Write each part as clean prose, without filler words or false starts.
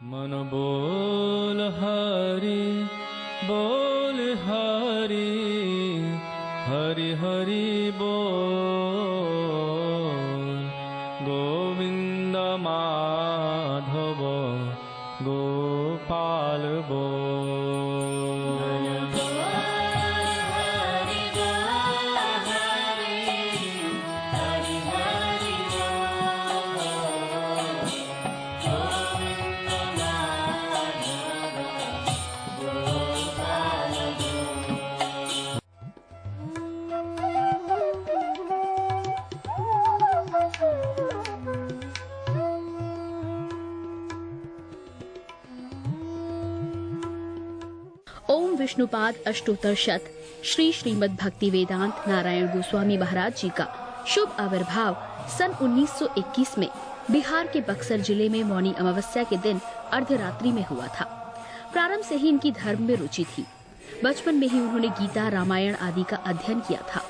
मन बोल हरि हरि हरि बोल गोविंद माधव गोपाल बोल। ओम विष्णुपाद अष्टोत्तर शत श्री श्रीमद् भक्ति वेदांत नारायण गोस्वामी महाराज जी का शुभ आविर्भाव सन 1921 में बिहार के बक्सर जिले में मौनी अमावस्या के दिन अर्धरात्रि में हुआ था। प्रारंभ से ही इनकी धर्म में रुचि थी। बचपन में ही उन्होंने गीता, रामायण आदि का अध्ययन किया था।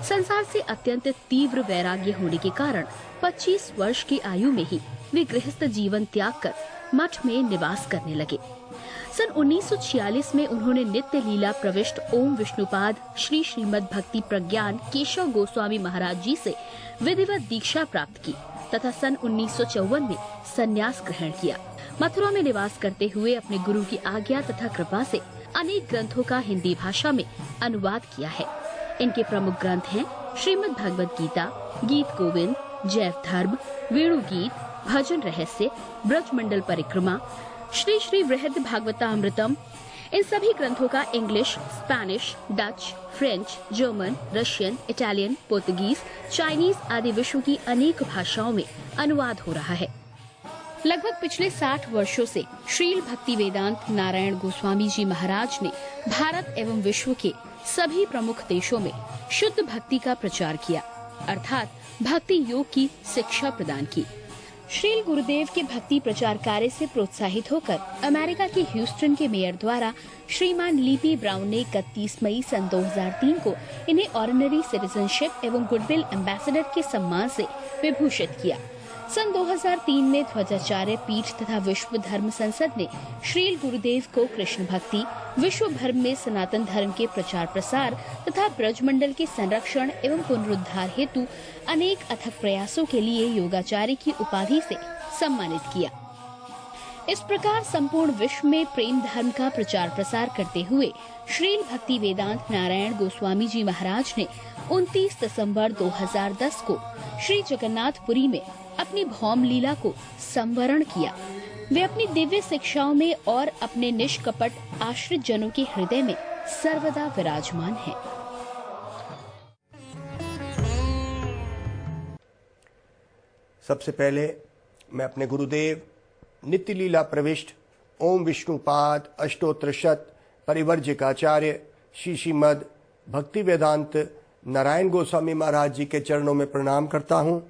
संसार से अत्यंत तीव्र वैराग्य होने के कारण 25 वर्ष की आयु में ही वे गृहस्थ जीवन त्याग कर मठ में निवास करने लगे। सन 1946 में उन्होंने नित्य लीला प्रविष्ट ओम विष्णुपाद श्री श्रीमद् भक्ति प्रज्ञान केशव गोस्वामी महाराज जी से विधिवत दीक्षा प्राप्त की तथा सन 1954 में संन्यास ग्रहण किया। मथुरा में निवास करते हुए अपने गुरु की आज्ञा तथा कृपा से अनेक ग्रंथों का हिंदी भाषा में अनुवाद किया है। इनके प्रमुख ग्रंथ हैं श्रीमद् भगवद गीता, गीत गोविंद, जैव धर्म, वेणु गीत, भजन रहस्य, ब्रजमंडल परिक्रमा, श्री श्री वृहद भागवतामृतम। इन सभी ग्रंथों का English, Spanish, Dutch, French, German, Russian, Italian, Portuguese, Chinese आदि विश्व की अनेक भाषाओं में अनुवाद हो रहा है। लगभग पिछले 60 वर्षों से श्रील भक्ति वेदांत नारायण गोस्वामी जी महाराज ने भारत एवं विश्व के सभी प्रमुख देशों में शुद्ध भक्ति का प्रचार किया, अर्थात भक्ति योग की शिक्षा प्रदान की। श्रील गुरुदेव के भक्ति प्रचार कार्य से प्रोत्साहित होकर अमेरिका के ह्यूस्टन के मेयर द्वारा श्रीमान लीपी ब्राउन ने 31 मई सन 2003 को इन्हें ऑर्डिनरी सिटीजनशिप एवं गुडविल एम्बेसडर के सम्मान से विभूषित किया। सन 2003 में ध्वजाचार्य पीठ तथा विश्व धर्म संसद ने श्रील गुरुदेव को कृष्ण भक्ति, विश्व भर में सनातन धर्म के प्रचार प्रसार तथा ब्रजमंडल के संरक्षण एवं पुनरुद्धार हेतु अनेक अथक प्रयासों के लिए योगाचार्य की उपाधि से सम्मानित किया। इस प्रकार संपूर्ण विश्व में प्रेम धर्म का प्रचार प्रसार करते हुए श्रील भक्ति वेदांत नारायण गोस्वामी जी महाराज ने 29 दिसंबर 2010 को श्री जगन्नाथपुरी में अपनी भौम लीला को संवरण किया। वे अपनी दिव्य शिक्षाओं में और अपने निष्कपट आश्रित जनों के हृदय में सर्वदा विराजमान हैं। सबसे पहले मैं अपने गुरुदेव नित्य लीला प्रविष्ट ओम विष्णुपाद अष्टोत्तर शत परिवर्जिकाचार्य श्री श्रीमद् भक्ति वेदांत नारायण गोस्वामी महाराज जी के चरणों में प्रणाम करता हूँ।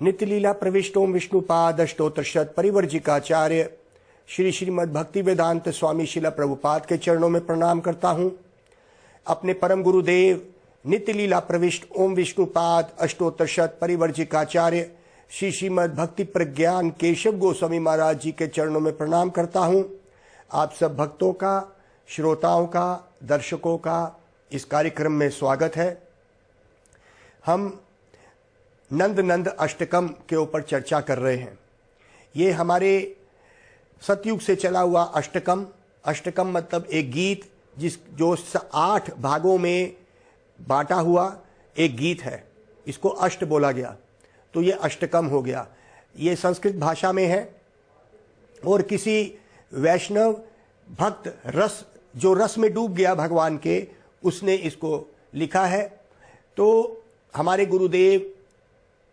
नित्य लीला प्रविष्ट ओम विष्णुपाद अष्टोत्तर शत परिवर्जिकाचार्य श्री श्रीमद् भक्ति वेदांत स्वामी शिला प्रभुपाद के चरणों में प्रणाम करता हूँ। अपने परम गुरुदेव नित्य लीला प्रविष्ट ओम विष्णुपाद अष्टोत्तर शत परिवर्जिकाचार्य श्री श्रीमद् भक्ति प्रज्ञान केशव गोस्वामी महाराज जी के चरणों में प्रणाम करता हूँ। आप सब भक्तों का, श्रोताओं का, दर्शकों का इस कार्यक्रम में स्वागत है। हम नंद अष्टकम के ऊपर चर्चा कर रहे हैं। ये हमारे सतयुग से चला हुआ अष्टकम मतलब एक गीत जो 8 भागों में बांटा हुआ एक गीत है। इसको अष्ट बोला गया तो ये अष्टकम हो गया। ये संस्कृत भाषा में है और किसी वैष्णव भक्त जो रस में डूब गया भगवान के, उसने इसको लिखा है। तो हमारे गुरुदेव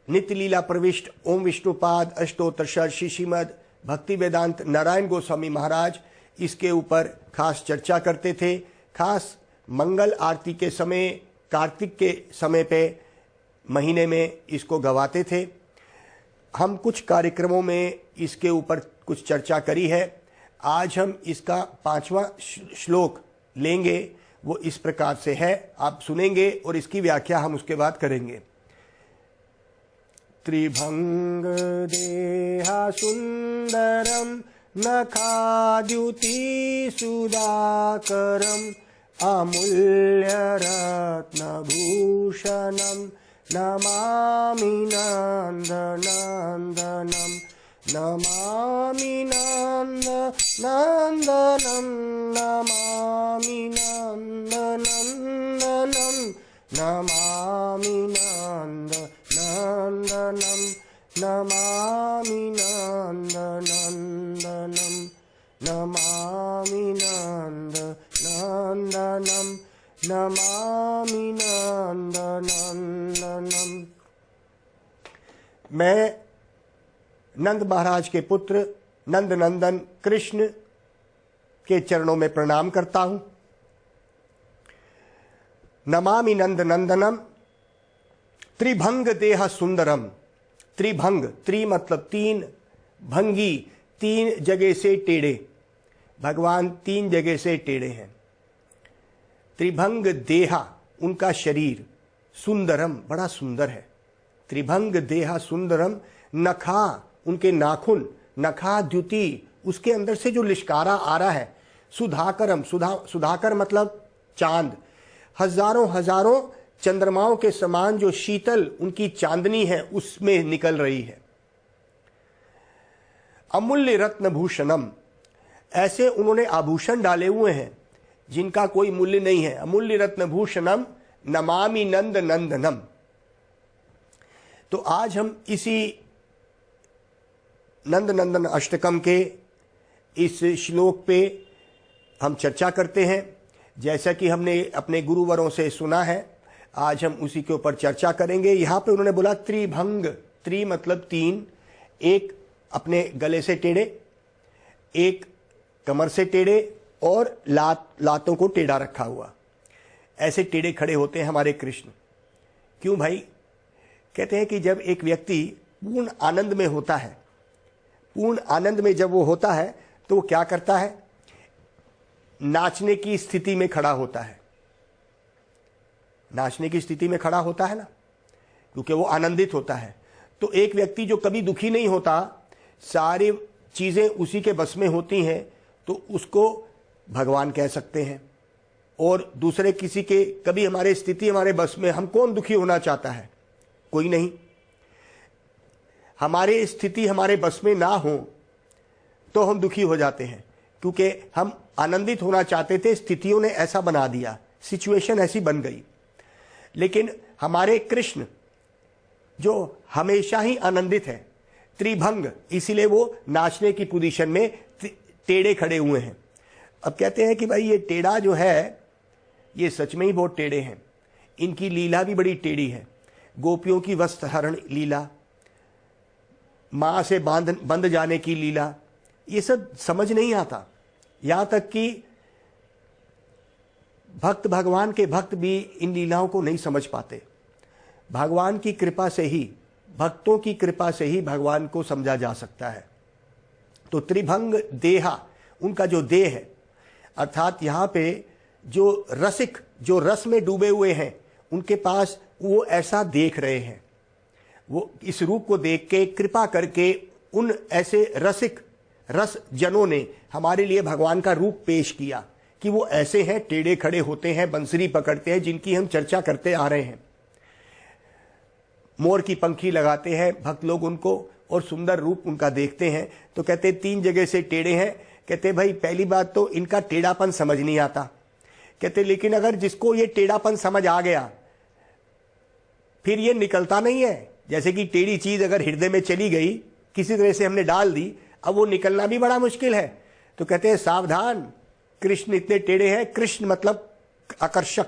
नित्य लीला प्रविष्ट ओम विष्णुपाद अष्टोत्तर शत श्री श्रीमद् भक्ति वेदांत नारायण गोस्वामी महाराज इसके ऊपर खास चर्चा करते थे। खास मंगल आरती के समय, कार्तिक के समय पे महीने में इसको गवाते थे। हम कुछ कार्यक्रमों में इसके ऊपर कुछ चर्चा करी है। आज हम इसका 5वां श्लोक लेंगे। वो इस प्रकार से है, आप सुनेंगे और इसकी व्याख्या हम उसके बाद करेंगे। त्रिभंग देहा सुंदरम नखाद्युति सुधाकरम अमूल्य रत्नभूषणम नमामि नंदनंदनम नमामि नंदनंदनम नमामि नंदनंदनम नमामि नंदनंदनम नमामि नंदनंदनम नमामि नंदनंदनम नमामि नंदनंदनम। मैं नंद महाराज के पुत्र नंद नंदन कृष्ण के चरणों में प्रणाम करता हूं। नमामि नंद नंदनम त्रिभंग देह सुंदरम। त्रिभंग, त्रि मतलब तीन, भंगी तीन जगह से टेढ़े, भगवान तीन जगह से टेढ़े हैं। त्रिभंग देहा उनका शरीर, सुंदरम बड़ा सुंदर है। त्रिभंग देहा सुंदरम, नखा उनके नाखून, नखा द्युति उसके अंदर से जो लिशकारा आ रहा है, सुधाकरम, सुधाकर मतलब चांद, हजारों हजारों चंद्रमाओं के समान जो शीतल उनकी चांदनी है उसमें निकल रही है। अमूल्य रत्नभूषणम, ऐसे उन्होंने आभूषण डाले हुए हैं जिनका कोई मूल्य नहीं है। अमूल्य रत्नभूषणम नमामि नंद नंदनम। तो आज हम इसी नंद नंदन अष्टकम के इस श्लोक पे हम चर्चा करते हैं। जैसा कि हमने अपने गुरुवरों से सुना है, आज हम उसी के ऊपर चर्चा करेंगे। यहाँ पे उन्होंने बोला त्रिभंग, त्रि मतलब तीन, एक अपने गले से टेढ़े, एक कमर से टेढ़े और लातों को टेढ़ा रखा हुआ, ऐसे टेढ़े खड़े होते हैं हमारे कृष्ण। क्यों भाई? कहते हैं कि जब एक व्यक्ति पूर्ण आनंद में होता है, पूर्ण आनंद में जब वो होता है तो वो क्या करता है? नाचने की स्थिति में खड़ा होता है। नाचने की स्थिति में खड़ा होता है ना, क्योंकि वो आनंदित होता है। तो एक व्यक्ति जो कभी दुखी नहीं होता, सारी चीजें उसी के बस में होती हैं, तो उसको भगवान कह सकते हैं। और दूसरे किसी के कभी हमारे स्थिति हमारे बस में, हम कौन दुखी होना चाहता है? कोई नहीं। हमारे स्थिति हमारे बस में ना हो तो हम दुखी हो जाते हैं, क्योंकि हम आनंदित होना चाहते थे, स्थितियों ने ऐसा बना दिया, सिचुएशन ऐसी बन गई। लेकिन हमारे कृष्ण जो हमेशा ही आनंदित है, त्रिभंग, इसीलिए वो नाचने की पोजीशन में टेढ़े खड़े हुए हैं। अब कहते हैं कि भाई ये टेढ़ा जो है, ये सच में ही बहुत टेढ़े हैं। इनकी लीला भी बड़ी टेढ़ी है। गोपियों की वस्त्रहरण लीला, मां से बंध जाने की लीला, ये सब समझ नहीं आता। यहां तक कि भक्त, भगवान के भक्त भी इन लीलाओं को नहीं समझ पाते। भगवान की कृपा से ही, भक्तों की कृपा से ही भगवान को समझा जा सकता है। तो त्रिभंग देहा, उनका जो देह है, अर्थात यहां पे जो रसिक, जो रस में डूबे हुए हैं, उनके पास वो ऐसा देख रहे हैं। वो इस रूप को देख के कृपा करके उन ऐसे रसिक रस जनों ने हमारे लिए भगवान का रूप पेश किया कि वो ऐसे हैं, टेढ़े खड़े होते हैं, बंसरी पकड़ते हैं, जिनकी हम चर्चा करते आ रहे हैं। मोर की पंखी लगाते हैं भक्त लोग उनको, और सुंदर रूप उनका देखते हैं। तो कहते तीन जगह से टेढ़े हैं। कहते भाई पहली बात तो इनका टेढ़ापन समझ नहीं आता। कहते लेकिन अगर जिसको ये टेढ़ापन समझ आ गया, फिर ये निकलता नहीं है। जैसे कि टेढ़ी चीज अगर हृदय में चली गई, किसी तरह से हमने डाल दी, अब वो निकलना भी बड़ा मुश्किल है। तो कहते हैं सावधान, कृष्ण इतने टेढ़े हैं। कृष्ण मतलब आकर्षक,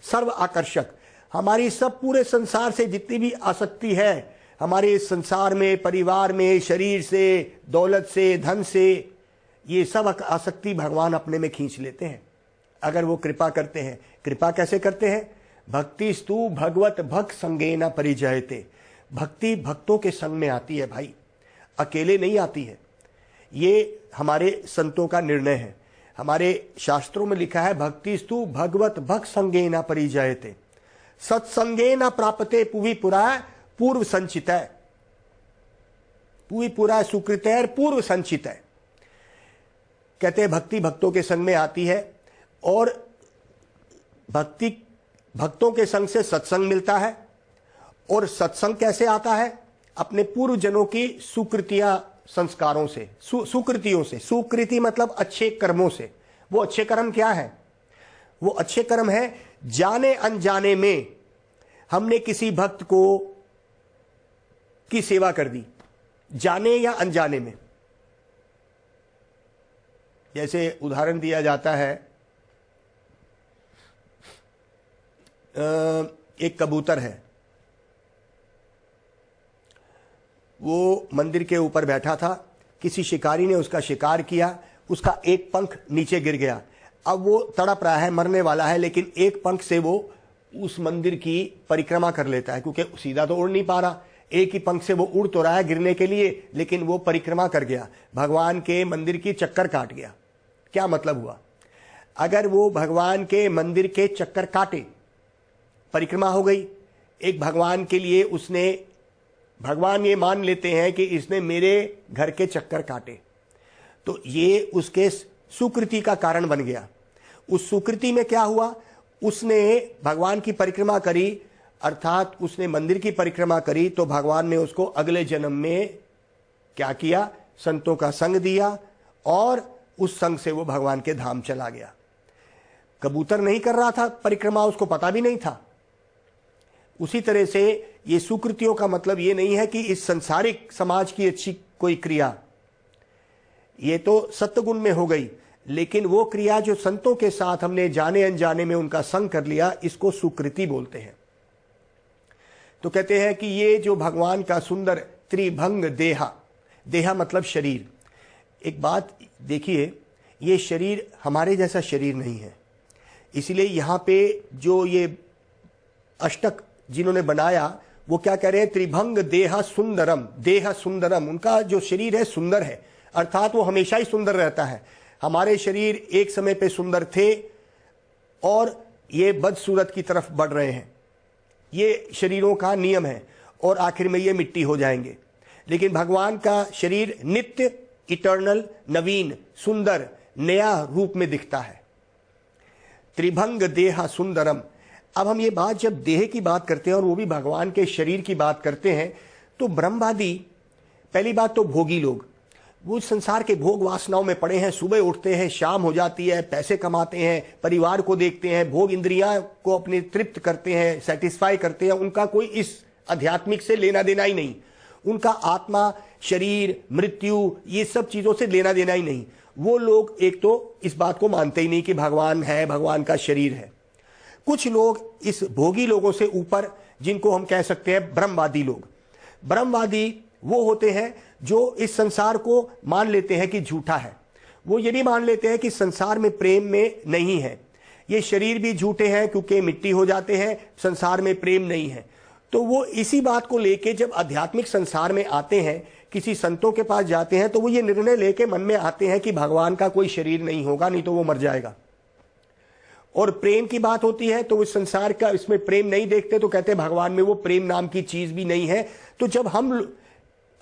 सर्व आकर्षक। हमारी सब पूरे संसार से जितनी भी आसक्ति है, हमारे इस संसार में, परिवार में, शरीर से, दौलत से, धन से, ये सब आसक्ति भगवान अपने में खींच लेते हैं अगर वो कृपा करते हैं। कृपा कैसे करते हैं? भक्ति स्तु भगवत भक्त संगेन परिजयते। भक्ति भक्तों के संग में आती है भाई, अकेले नहीं आती है। ये हमारे संतों का निर्णय है। हमारे शास्त्रों में लिखा है भक्ति स्तु भगवत भक्त संगेन परिजयते, सत्संगेन प्राप्ते पुवी पुरा पूर्व संचित है, पूरा सुकृत है और पूर्व संचित है। कहते हैं भक्ति भक्तों के संग में आती है और भक्ति भक्तों के संग से सत्संग मिलता है। और सत्संग कैसे आता है? अपने पूर्व जनों की सुकृतियां संस्कारों से, सुकृतियों से। सुकृति मतलब अच्छे कर्मों से। वो अच्छे कर्म क्या है? वो अच्छे कर्म है जाने अनजाने में हमने किसी भक्त को की सेवा कर दी, जाने या अनजाने में। जैसे उदाहरण दिया जाता है, एक कबूतर है, वो मंदिर के ऊपर बैठा था, किसी शिकारी ने उसका शिकार किया, उसका एक पंख नीचे गिर गया। अब वो तड़प रहा है, मरने वाला है, लेकिन एक पंख से वो उस मंदिर की परिक्रमा कर लेता है, क्योंकि सीधा तो उड़ नहीं पा रहा। एक ही पंख से वो उड़ तो रहा है गिरने के लिए, लेकिन वो परिक्रमा कर गया, भगवान के मंदिर की चक्कर काट गया। क्या मतलब हुआ? अगर वो भगवान के मंदिर के चक्कर काटे, परिक्रमा हो गई, एक भगवान के लिए उसने, भगवान ये मान लेते हैं कि इसने मेरे घर के चक्कर काटे, तो ये उसके सुकृति का कारण बन गया। उस सुकृति में क्या हुआ? उसने भगवान की परिक्रमा करी, अर्थात उसने मंदिर की परिक्रमा करी, तो भगवान ने उसको अगले जन्म में क्या किया? संतों का संग दिया और उस संग से वो भगवान के धाम चला गया। कबूतर नहीं कर रहा था परिक्रमा, उसको पता भी नहीं था। उसी तरह से ये सुकृतियों का मतलब ये नहीं है कि इस संसारिक समाज की अच्छी कोई क्रिया, ये तो सत्वगुण में हो गई, लेकिन वो क्रिया जो संतों के साथ हमने जाने अनजाने में उनका संग कर लिया, इसको सुकृति बोलते हैं। तो कहते हैं कि ये जो भगवान का सुंदर त्रिभंग देहा, देहा मतलब शरीर। एक बात देखिए, ये शरीर हमारे जैसा शरीर नहीं है, इसलिए यहां पे जो ये अष्टक जिन्होंने बनाया वो क्या कह रहे हैं? त्रिभंग देहा सुंदरम, देहा सुंदरम, उनका जो शरीर है सुंदर है, अर्थात वो हमेशा ही सुंदर रहता है। हमारे शरीर एक समय पे सुंदर थे और ये बदसूरत की तरफ बढ़ रहे हैं, ये शरीरों का नियम है, और आखिर में ये मिट्टी हो जाएंगे। लेकिन भगवान का शरीर नित्य, इटर्नल, नवीन, सुंदर, नया रूप में दिखता है। त्रिभंग देहा सुंदरम। अब हम ये बात जब देह की बात करते हैं और वो भी भगवान के शरीर की बात करते हैं, तो ब्रह्मवादी, पहली बात तो भोगी लोग, वो संसार के भोग वासनाओं में पड़े हैं। सुबह उठते हैं, शाम हो जाती है, पैसे कमाते हैं, परिवार को देखते हैं, भोग इंद्रियां को अपने तृप्त करते हैं, सेटिस्फाई करते हैं। उनका कोई इस आध्यात्मिक से लेना देना ही नहीं, उनका आत्मा, शरीर, मृत्यु, ये सब चीजों से लेना देना ही नहीं। वो लोग एक तो इस बात को मानते ही नहीं कि भगवान है, भगवान का शरीर है। कुछ लोग इस भोगी लोगों से ऊपर, जिनको हम कह सकते हैं ब्रह्मवादी लोग। ब्रह्मवादी वो होते हैं जो इस संसार को मान लेते हैं कि झूठा है। वो ये भी मान लेते हैं कि संसार में प्रेम में नहीं है, ये शरीर भी झूठे हैं क्योंकि मिट्टी हो जाते हैं, संसार में प्रेम नहीं है। तो वो इसी बात को लेके जब आध्यात्मिक संसार में आते हैं, किसी संतों के पास जाते हैं, तो वो ये निर्णय लेके मन में आते हैं कि भगवान का कोई शरीर नहीं होगा, नहीं तो वो मर जाएगा। और प्रेम की बात होती है तो इस संसार का, इसमें प्रेम नहीं देखते, तो कहते हैं भगवान में वो प्रेम नाम की चीज भी नहीं है। तो जब हम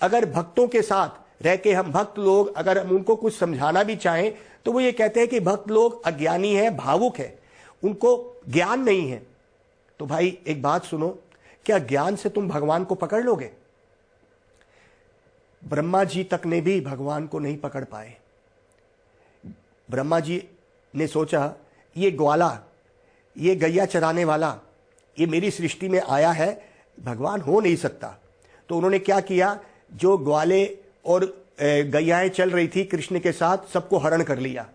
अगर भक्तों के साथ रह के, हम भक्त लोग अगर हम उनको कुछ समझाना भी चाहें, तो वो ये कहते हैं कि भक्त लोग अज्ञानी है, भावुक है, उनको ज्ञान नहीं है। तो भाई एक बात सुनो, क्या ज्ञान से तुम भगवान को पकड़ लोगे? ब्रह्मा जी तक ने भी भगवान को नहीं पकड़ पाए। ब्रह्मा जी ने सोचा ये ग्वाला, ये गैया चराने वाला, ये मेरी सृष्टि में आया है, भगवान हो नहीं सकता। तो उन्होंने क्या किया, जो ग्वाले और गैयाएं चल रही थी कृष्ण के साथ, सबको हरण कर लिया।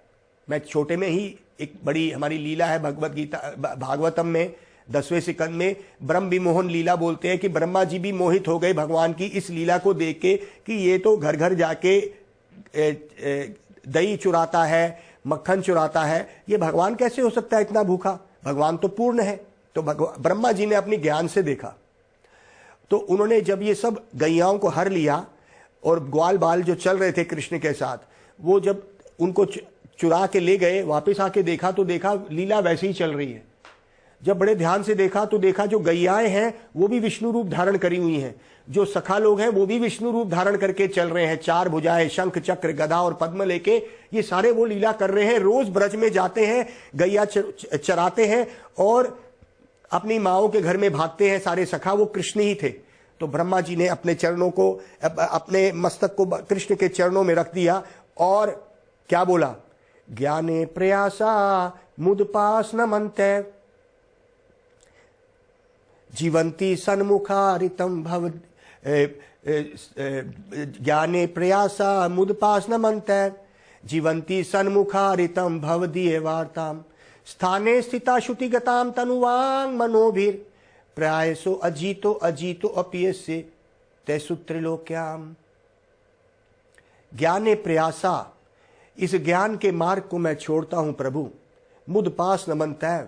मैं छोटे में ही, एक बड़ी हमारी लीला है भगवत गीता भागवतम में 10वें स्कंद में ब्रह्म विमोहन लीला बोलते हैं कि ब्रह्मा जी भी मोहित हो गए भगवान की इस लीला को देख के कि ये तो घर घर जाके दही चुराता है, मक्खन चुराता है, ये भगवान कैसे हो सकता है इतना भूखा? भगवान तो पूर्ण है। तो ब्रह्मा जी ने अपनी ज्ञान से देखा, तो उन्होंने जब ये सब गैयाओं को हर लिया और ग्वाल बाल जो चल रहे थे कृष्ण के साथ, वो जब उनको चुरा के ले गए, वापस आके देखा तो देखा लीला वैसे ही चल रही है। जब बड़े ध्यान से देखा तो देखा जो गैयाएं हैं वो भी विष्णु रूप धारण करी हुई हैं, जो सखा लोग हैं वो भी विष्णु रूप धारण करके चल रहे हैं, 4 भुजाएं, शंख चक्र गदा और पद्म लेके ये सारे वो लीला कर रहे हैं। रोज ब्रज में जाते हैं, गैया चराते हैं और अपनी माओं के घर में भागते हैं। सारे सखा वो कृष्ण ही थे। तो ब्रह्मा जी ने अपने चरणों को, अपने मस्तक को कृष्ण के चरणों में रख दिया और क्या बोला, ज्ञाने प्रयासा मुदपासनमन्ते जीवंती सन्मुखारितम भव, ज्ञाने प्रयासा मुदपासनमन्ते जीवंती सन्मुखारितम भवदीय वार्ताम स्थाने स्थिता श्रुतिगताम तनुवांग मनोभिर प्रायसो अजीतो अजीतो अपियस्य तैसु त्रिलोक्याम। ज्ञाने प्रयासा, इस ज्ञान के मार्ग को मैं छोड़ता हूं प्रभु। मुदपास नमनतैव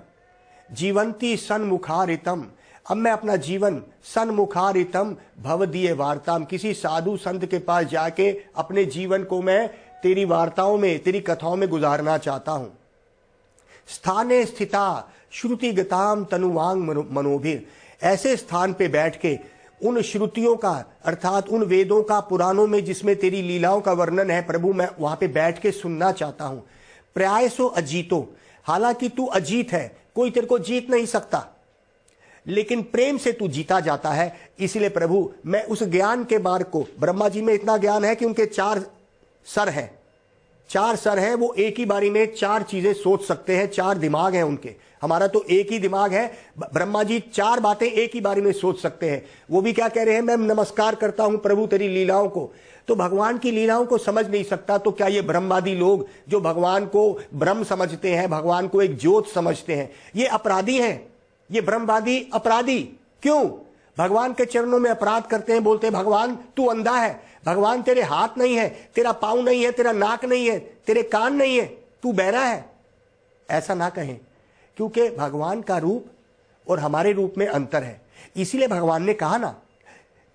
जीवंती सन्मुखारितम, अब मैं अपना जीवन सन्मुखारितम भवदीय वार्ताम, किसी साधु संत के पास जाके अपने जीवन को मैं तेरी वार्ताओं में, तेरी कथाओं में गुजारना चाहता हूं। स्थाने स्थिता श्रुतिगताम तनुवांग मनोभिर, ऐसे स्थान पे बैठ के उन श्रुतियों का अर्थात उन वेदों का, पुराणों में जिसमें तेरी लीलाओं का वर्णन है प्रभु, मैं वहां पे बैठ के सुनना चाहता हूं। प्रायसो अजीतो, हालांकि तू अजीत है, कोई तेरे को जीत नहीं सकता, लेकिन प्रेम से तू जीता जाता है। इसलिए प्रभु मैं उस ज्ञान के मार्ग को, ब्रह्मा जी में इतना ज्ञान है कि उनके 4 सर हैं, 4 सर हैं, वो एक ही बारी में 4 चीजें सोच सकते हैं, 4 दिमाग हैं उनके। हमारा तो एक ही दिमाग है, ब्रह्मा जी 4 बातें एक ही बारी में सोच सकते हैं। वो भी क्या कह रहे हैं, मैं नमस्कार करता हूं प्रभु तेरी लीलाओं को। तो भगवान की लीलाओं को समझ नहीं सकता तो क्या ये ब्रह्मादि लोग जो भगवान को ब्रह्म समझते हैं, भगवान को एक ज्योत समझते हैं, ये अपराधी हैं? ये ब्रह्मवादी अपराधी क्यों? भगवान के चरणों में अपराध करते हैं, बोलते हैं भगवान तू अंधा है, भगवान तेरे हाथ नहीं है, तेरा पांव नहीं है, तेरा नाक नहीं है, तेरे कान नहीं है, तू बहरा है। ऐसा ना कहें, क्योंकि भगवान का रूप और हमारे रूप में अंतर है। इसीलिए भगवान ने कहा ना,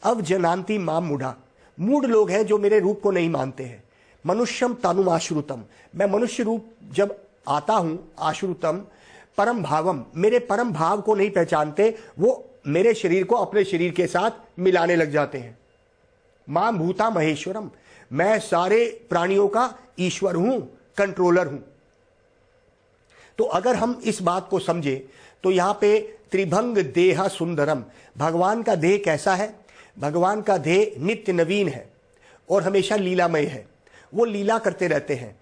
अब जनांती माम मूढ़ा, मूढ़ लोग हैं जो मेरे रूप को नहीं मानते हैं। मनुष्यम तनुम आश्रुतम, मैं मनुष्य रूप जब आता हूं, आश्रुतम परम भावम, मेरे परम भाव को नहीं पहचानते, वो मेरे शरीर को अपने शरीर के साथ मिलाने लग जाते हैं। मां भूता महेश्वरम, मैं सारे प्राणियों का ईश्वर हूं, कंट्रोलर हूं। तो अगर हम इस बात को समझे तो यहां पे त्रिभंग देह सुंदरम, भगवान का देह कैसा है? भगवान का देह नित्य नवीन है और हमेशा लीलामय है। वो लीला करते रहते हैं।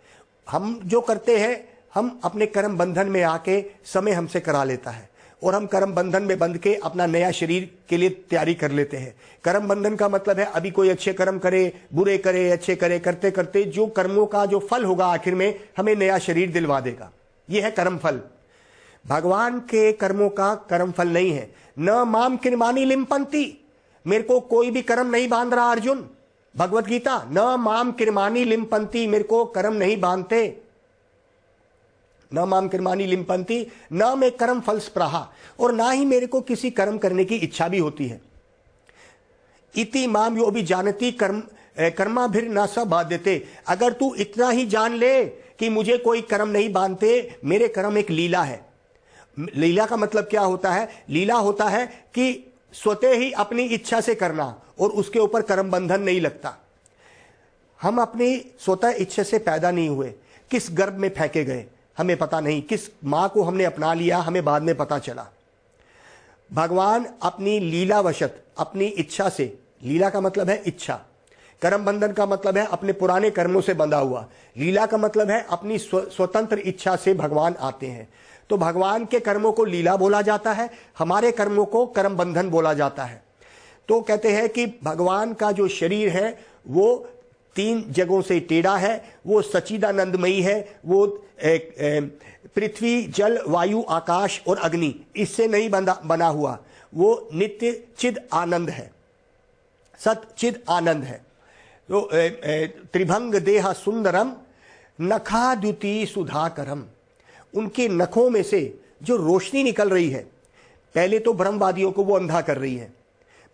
हम जो करते हैं, हम अपने कर्म बंधन में आके समय हमसे करा लेता है और हम कर्म बंधन में बंध के अपना नया शरीर के लिए तैयारी कर लेते हैं। कर्म बंधन का मतलब है अभी कोई अच्छे कर्म करे, बुरे करे, अच्छे करे, करते करते जो कर्मों का जो फल होगा आखिर में हमें नया शरीर दिलवा देगा। यह है कर्म फल। भगवान के कर्मों का कर्म फल नहीं है। न माम किरमानी लिम्पंती, मेरे को कोई भी कर्म नहीं बांध रहा अर्जुन। भगवत गीता, न माम किरमानी लिम्पंती, मेरे को कर्म नहीं बांधते। न माम कर्माणी लिम्पंती, न मैं कर्म फल स्पृहा, और ना ही मेरे को किसी कर्म करने की इच्छा भी होती है। इति माम यो भी जानती कर्मा फिर न स बाध्यते, अगर तू इतना ही जान ले कि मुझे कोई कर्म नहीं बांधते, मेरे कर्म एक लीला है। लीला का मतलब क्या होता है? लीला होता है कि स्वतः ही अपनी इच्छा से करना और उसके ऊपर कर्म बंधन नहीं लगता। हम अपनी स्वतः इच्छा से पैदा नहीं हुए, किस गर्भ में फेंके गए हमें पता नहीं, किस मां को हमने अपना लिया हमें बाद में पता चला। भगवान अपनी लीलावशत, अपनी इच्छा से, लीला का मतलब है इच्छा, कर्म बंधन का मतलब है अपने पुराने कर्मों से बंधा हुआ, लीला का मतलब है अपनी स्वतंत्र इच्छा से भगवान आते हैं। तो भगवान के कर्मों को लीला बोला जाता है, हमारे कर्मों को कर्म बंधन बोला जाता है। तो कहते हैं कि भगवान का जो शरीर है वो 3 जगहों से टेढ़ा है, वो सच्चिदानंदमयी है, वो पृथ्वी जल वायु आकाश और अग्नि इससे नहीं बना हुआ, वो नित्य चिद आनंद है, सत चिद आनंद है। तो त्रिभंग देह सुंदरम नखाद्युति सुधाकरम, उनके नखों में से जो रोशनी निकल रही है, पहले तो ब्रह्मवादियों को वो अंधा कर रही है।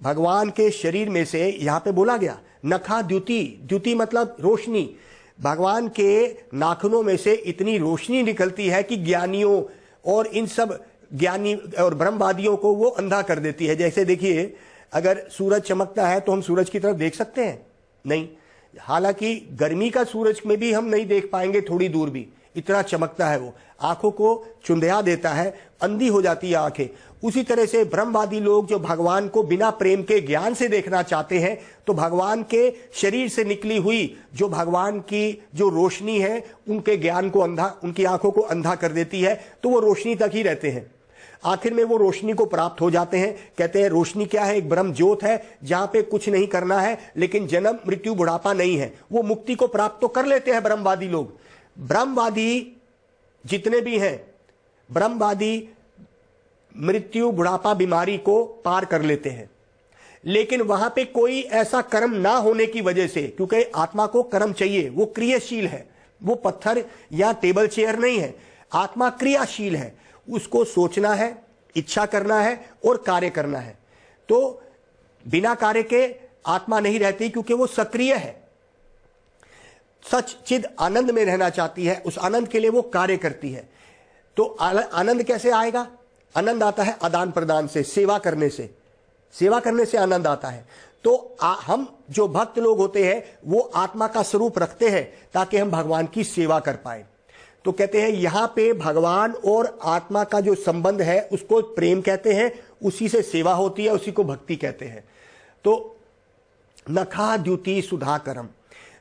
भगवान के शरीर में से यहां पे बोला गया नखा द्युति, द्युति मतलब रोशनी। भगवान के नाखूनों में से इतनी रोशनी निकलती है कि ज्ञानियों और इन सब ज्ञानी और ब्रह्मवादियों को वो अंधा कर देती है। जैसे देखिए, अगर सूरज चमकता है तो हम सूरज की तरफ देख सकते हैं? नहीं। हालांकि गर्मी का सूरज में भी हम नहीं देख पाएंगे थोड़ी दूर भी, इतना चमकता है वो, आंखों को चुंधिया देता है, अंधी हो जाती है आंखें। उसी तरह से ब्रह्मवादी लोग जो भगवान को बिना प्रेम के ज्ञान से देखना चाहते हैं, तो भगवान के शरीर से निकली हुई जो भगवान की जो रोशनी है उनके ज्ञान को अंधा, उनकी आंखों को अंधा कर देती है, तो वो रोशनी तक ही रहते हैं। आखिर में वो रोशनी को प्राप्त हो जाते हैं। कहते हैं रोशनी क्या है? एक ब्रह्म ज्योत है जहां पे कुछ नहीं करना है, लेकिन जन्म मृत्यु बुढ़ापा नहीं है। वो मुक्ति को प्राप्त तो कर लेते हैं ब्रह्मवादी लोग। ब्रह्मवादी जितने भी हैं, ब्रह्मवादी मृत्यु बुढ़ापा बीमारी को पार कर लेते हैं, लेकिन वहां पे कोई ऐसा कर्म ना होने की वजह से, क्योंकि आत्मा को कर्म चाहिए, वो क्रियाशील है, वो पत्थर या टेबल चेयर नहीं है, आत्मा क्रियाशील है, उसको सोचना है, इच्छा करना है और कार्य करना है। तो बिना कार्य के आत्मा नहीं रहती, क्योंकि वो सक्रिय है, सच चिद आनंद में रहना चाहती है, उस आनंद के लिए वो कार्य करती है। तो आनंद कैसे आएगा? आनंद आता है आदान प्रदान से, सेवा करने से, सेवा करने से आनंद आता है। तो हम जो भक्त लोग होते हैं वो आत्मा का स्वरूप रखते हैं ताकि हम भगवान की सेवा कर पाए। तो कहते हैं यहां पे भगवान और आत्मा का जो संबंध है उसको प्रेम कहते हैं, उसी से सेवा होती है, उसी को भक्ति कहते हैं। तो नखा द्युति सुधाकरम,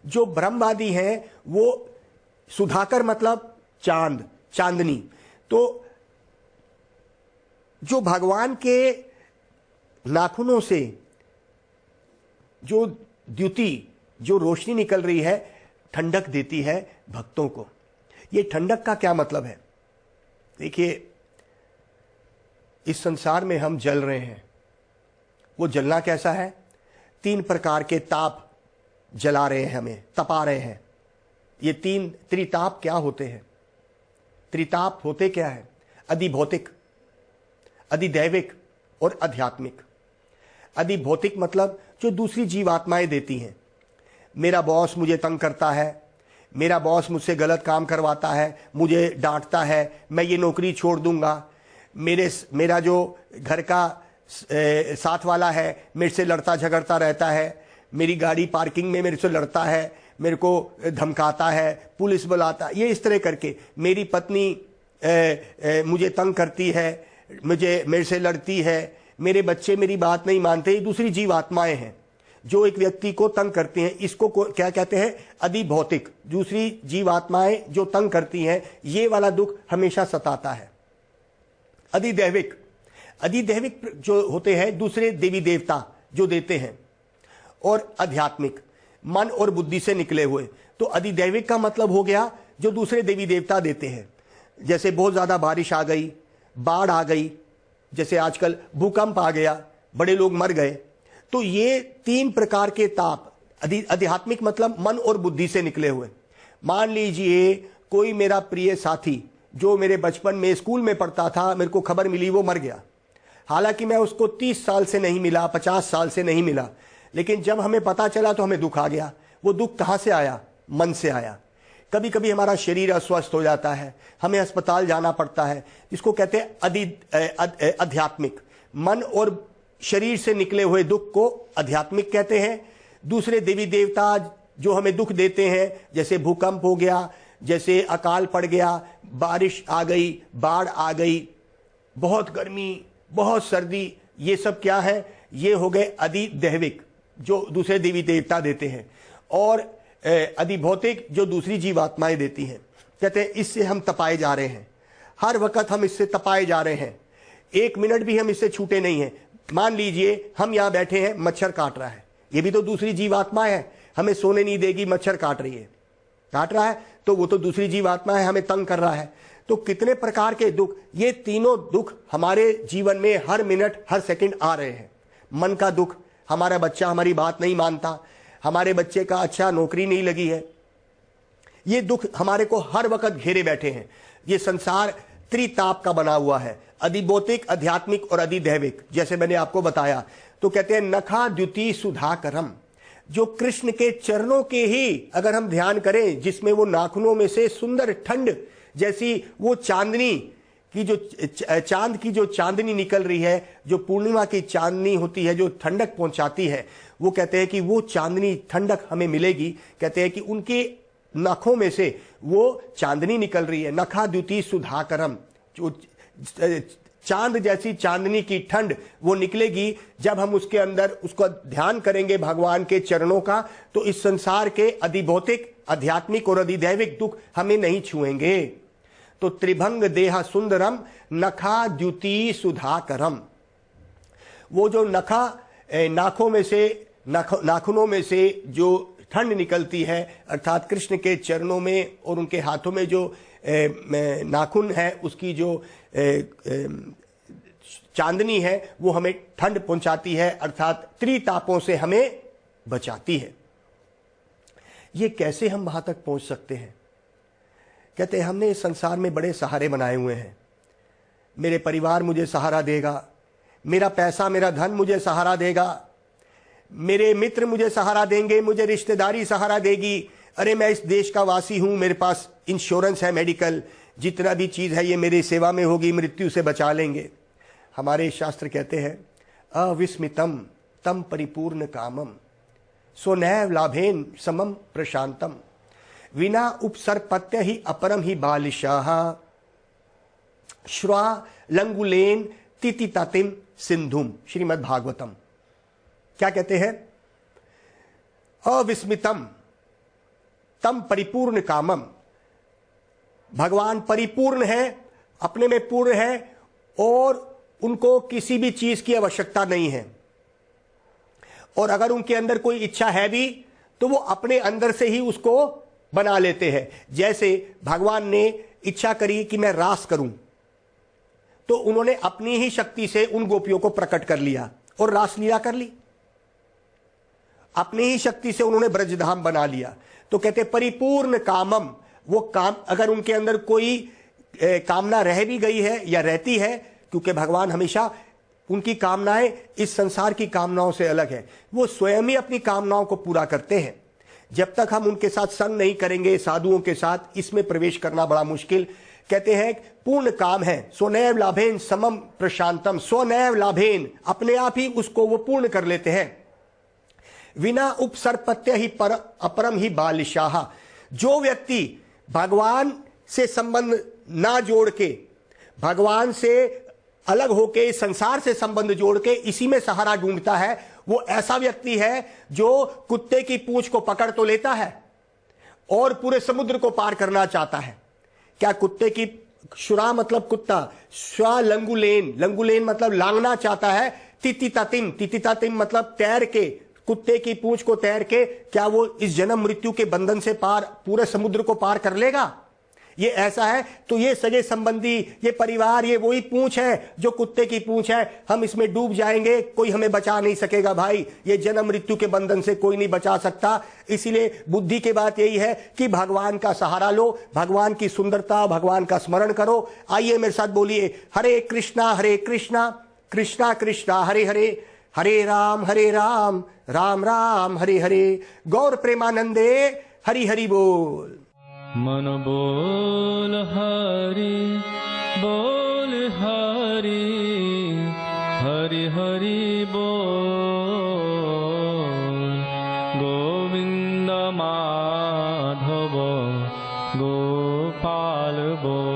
जो ब्रह्मवादी हैं वो सुधाकर मतलब चांद, चांदनी। तो जो भगवान के नाखूनों से जो द्युति, जो रोशनी निकल रही है, ठंडक देती है भक्तों को। ये ठंडक का क्या मतलब है? देखिए, इस संसार में हम जल रहे हैं, वो जलना कैसा है? 3 प्रकार के ताप जला रहे हैं, हमें तपा रहे हैं। ये 3 त्रिताप क्या होते हैं? त्रिताप होते क्या है? अधिभौतिक, अधिदैविक और आध्यात्मिक। अधिभौतिक मतलब जो दूसरी जीवात्माएं देती हैं। मेरा बॉस मुझे तंग करता है, मेरा बॉस मुझसे गलत काम करवाता है, मुझे डांटता है, मैं ये नौकरी छोड़ दूंगा, मेरा जो घर का साथ वाला है मेरे से लड़ता झगड़ता रहता है, मेरी गाड़ी पार्किंग में मेरे से लड़ता है, मेरे को धमकाता है, पुलिस बुलाता, ये इस तरह करके। मेरी पत्नी मुझे तंग करती है, मेरे से लड़ती है, मेरे बच्चे मेरी बात नहीं मानते। ये दूसरी जीवात्माएं हैं जो एक व्यक्ति को तंग करती हैं। इसको क्या कहते हैं? अधिभौतिक। दूसरी जीवात्माएं जो तंग करती हैं, ये वाला दुख हमेशा सताता है। अधिदैविक, अधिदैविक जो होते हैं दूसरे देवी देवता जो देते हैं। और आध्यात्मिक, मन और बुद्धि से निकले हुए। तो अधिदैविक का मतलब हो गया जो दूसरे देवी देवता देते हैं। जैसे बहुत ज्यादा बारिश आ गई, बाढ़ आ गई, जैसे आजकल भूकंप आ गया, बड़े लोग मर गए। तो ये 3 प्रकार के ताप, आध्यात्मिक मतलब मन और बुद्धि से निकले हुए। मान लीजिए कोई मेरा प्रिय साथी जो मेरे बचपन में स्कूल में पढ़ता था, मेरे को खबर मिली वो मर गया। हालांकि मैं उसको 30 साल से नहीं मिला, 50 साल से नहीं मिला, लेकिन जब हमें पता चला तो हमें दुख आ गया। वो दुख कहां से आया? मन से आया। कभी कभी हमारा शरीर अस्वस्थ हो जाता है, हमें अस्पताल जाना पड़ता है। इसको कहते हैं आध्यात्मिक। मन और शरीर से निकले हुए दुख को आध्यात्मिक कहते हैं। दूसरे देवी देवता जो हमें दुख देते हैं, जैसे भूकंप हो गया, जैसे अकाल पड़ गया, बारिश आ गई, बाढ़ आ गई, बहुत गर्मी, बहुत सर्दी, ये सब क्या है? ये हो गए अधिदैविक जो दूसरे देवी देवता देते हैं। और अधिभौतिक जो दूसरी जीवात्माएं देती हैं। कहते हैं इससे हम तपाए जा रहे हैं, हर वक्त हम इससे तपाए जा रहे हैं, 1 मिनट भी हम इससे छूटे नहीं हैं। मान लीजिए हम यहां बैठे हैं, मच्छर काट रहा है, ये भी तो दूसरी जीवात्मा है, हमें सोने नहीं देगी, मच्छर काट रही है, काट रहा है, तो वो तो दूसरी जीवात्मा है, हमें तंग कर रहा है। तो कितने प्रकार के दुख, ये तीनों दुख हमारे जीवन में हर मिनट हर सेकंड आ रहे हैं। मन का दुख, हमारा बच्चा हमारी बात नहीं मानता, हमारे बच्चे का अच्छा नौकरी नहीं लगी है, ये दुख हमारे को हर वक्त घेरे बैठे हैं। ये संसार त्रिताप का बना हुआ है, अधिभौतिक, आध्यात्मिक और अधिदैविक, जैसे मैंने आपको बताया। तो कहते हैं नखा द्युति सुधाकरम, जो कृष्ण के चरणों के ही अगर हम ध्यान करें, जिसमें वो नाखूनों में से सुंदर ठंड जैसी वो चांदनी कि जो चांद की जो चांदनी निकल रही है, जो पूर्णिमा की चांदनी होती है, जो ठंडक पहुंचाती है, वो कहते हैं कि वो चांदनी ठंडक हमें मिलेगी। कहते हैं कि उनके नखों में से वो चांदनी निकल रही है। नखा द्युति सुधाकरम, जो चांद जैसी चांदनी की ठंड वो निकलेगी जब हम उसके अंदर उसका ध्यान करेंगे भगवान के चरणों का। तो इस संसार के अधिभौतिक, आध्यात्मिक और अधिदैविक दुख हमें नहीं छुएंगे। तो त्रिभंग देहा सुंदरम नखा द्युति सुधाकरम, वो जो नाखों में से, नाखूनों में से जो ठंड निकलती है, अर्थात कृष्ण के चरणों में और उनके हाथों में जो नाखून है, उसकी जो चांदनी है, वो हमें ठंड पहुंचाती है, अर्थात त्रितापों से हमें बचाती है। ये कैसे हम वहां तक पहुंच सकते हैं? कहते हैं हमने इस संसार में बड़े सहारे बनाए हुए हैं। मेरे परिवार मुझे सहारा देगा, मेरा पैसा, मेरा धन मुझे सहारा देगा, मेरे मित्र मुझे सहारा देंगे, मुझे रिश्तेदारी सहारा देगी। अरे मैं इस देश का वासी हूं, मेरे पास इंश्योरेंस है, मेडिकल, जितना भी चीज है ये मेरी सेवा में होगी, मृत्यु से बचा लेंगे। हमारे शास्त्र कहते हैं अविस्मितम तम परिपूर्ण कामम स्वनैव लाभेन समम प्रशांतम विना उपसर्पत्य ही अपरम ही बालिशाह श्वा लंगुलेन तितितातिम सिंधुम। श्रीमद् भागवतम। क्या कहते हैं? अविस्मितम तम परिपूर्ण कामम, भगवान परिपूर्ण है, अपने में पूर्ण है और उनको किसी भी चीज की आवश्यकता नहीं है। और अगर उनके अंदर कोई इच्छा है भी तो वो अपने अंदर से ही उसको बना लेते हैं। जैसे भगवान ने इच्छा करी कि मैं रास करूं, तो उन्होंने अपनी ही शक्ति से उन गोपियों को प्रकट कर लिया और रासलीला कर ली। अपनी ही शक्ति से उन्होंने ब्रजधाम बना लिया। तो कहते परिपूर्ण कामम, वो काम अगर उनके अंदर कोई कामना रह भी गई है या रहती है, क्योंकि भगवान हमेशा उनकी कामनाएं इस संसार की कामनाओं से अलग है, वो स्वयं ही अपनी कामनाओं को पूरा करते हैं। जब तक हम उनके साथ संग नहीं करेंगे, साधुओं के साथ, इसमें प्रवेश करना बड़ा मुश्किल। कहते हैं पूर्ण काम है, स्वनैव लाभेन समम प्रशांतम, स्वनैव लाभेन, अपने आप ही उसको वो पूर्ण कर लेते हैं। विना उपसर्पत्य ही पर अपरम ही बालिशाह, जो व्यक्ति भगवान से संबंध ना जोड़ के, भगवान से अलग होके, संसार से संबंध जोड़ के इसी में सहारा ढूंढता है, वो ऐसा व्यक्ति है जो कुत्ते की पूंछ को पकड़ तो लेता है और पूरे समुद्र को पार करना चाहता है। क्या कुत्ते की शुरा मतलब कुत्ता, श्वा लंगुलेन, लंगुलेन मतलब लांगना चाहता है। तितितातिम, तितितातिम मतलब तैर के, कुत्ते की पूंछ को तैर के क्या वो इस जन्म मृत्यु के बंधन से पार पूरे समुद्र को पार कर लेगा? ये ऐसा है। तो ये सगे संबंधी, ये परिवार, ये वही पूंछ है जो कुत्ते की पूंछ है। हम इसमें डूब जाएंगे, कोई हमें बचा नहीं सकेगा भाई। ये जन्म मृत्यु के बंधन से कोई नहीं बचा सकता। इसीलिए बुद्धि की बात यही है कि भगवान का सहारा लो, भगवान की सुंदरता, भगवान का स्मरण करो। आइए मेरे साथ बोलिए, हरे कृष्णा कृष्णा कृष्णा हरे हरे, हरे राम राम राम हरे हरे। गौर प्रेमानंदे हरि हरि बोल। मन बोल हरि बोल, हरि हरि हरि बोल। गोविंद माधव गोपाल बोल।